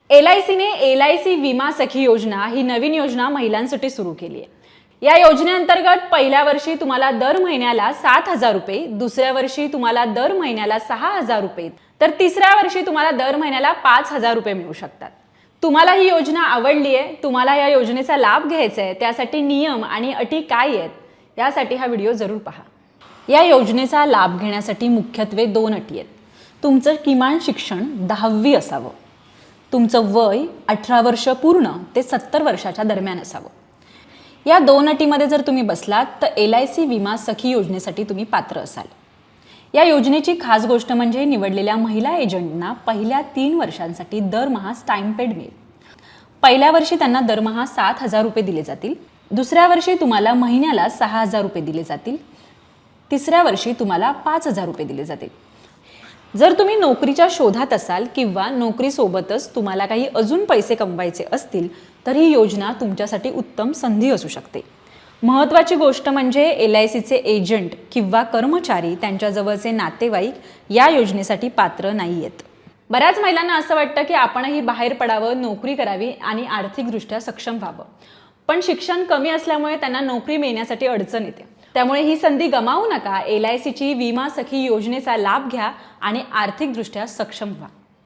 LICने LIC विमा सखी योजना ही नवीन योजना महिलांसाठी सुरू केली आहे। या योजनेअंतर्गत पहिल्या वर्षी तुम्हाला दर महिन्याला 7,000 रुपये, दुसऱ्या वर्षी तुम्हाला दर महिन्याला 6,000 रुपये, तर तिसऱ्या वर्षी तुम्हाला दर महिन्याला 5,000 रुपये मिळू शकतात। तुम्हाला ही योजना आवडली आहे, तुम्हाला या योजनेचा लाभ घ्यायचा आहे, त्यासाठी नियम आणि अटी काय आहेत यासाठी हा व्हिडिओ जरूर पहा। या योजनेचा लाभ घेण्यासाठी मुख्यत्वे 2 अटी आहेत। तुमचं किमान शिक्षण 10वी असावं, तुमचं वय 18 वर्ष पूर्ण ते 70 वर्षाच्या दरम्यान असावं। या 2 अटीमध्ये जर तुम्ही बसलात तर LIC विमा सखी योजनेसाठी तुम्ही पात्र असाल। या योजनेची खास गोष्ट म्हणजे निवडलेल्या महिला एजंटना पहिल्या 3 वर्षांसाठी दरमहा स्टाइपेंड मिळेल। पहिल्या वर्षी त्यांना दरमहा 7,000 रुपये दिले जातील, दुसऱ्या वर्षी तुम्हाला महिन्याला 6,000 रुपये दिले जातील, तिसऱ्या वर्षी तुम्हाला 5,000 रुपये दिले जातील। जर तुम्ही नोकरीच्या शोधात असाल किंवा नोकरीसोबतच तुम्हाला काही अजून पैसे कमवायचे असतील तर ही योजना तुमच्यासाठी उत्तम संधी असू शकते। महत्त्वाची गोष्ट म्हणजे LICचे एजंट किंवा कर्मचारी त्यांच्याजवळचे नातेवाईक या योजनेसाठी पात्र नाही आहेत। बऱ्याच महिलांना असं वाटतं की आपणही बाहेर पडावं, नोकरी करावी आणि आर्थिकदृष्ट्या सक्षम व्हावं, पण शिक्षण कमी असल्यामुळे त्यांना नोकरी मिळण्यासाठी अडचण येते। त्यामुळे ही संधी गमावू नका। LICची विमा सखी योजनेचा लाभ घ्या आणि आर्थिकदृष्ट्या सक्षम व्हा।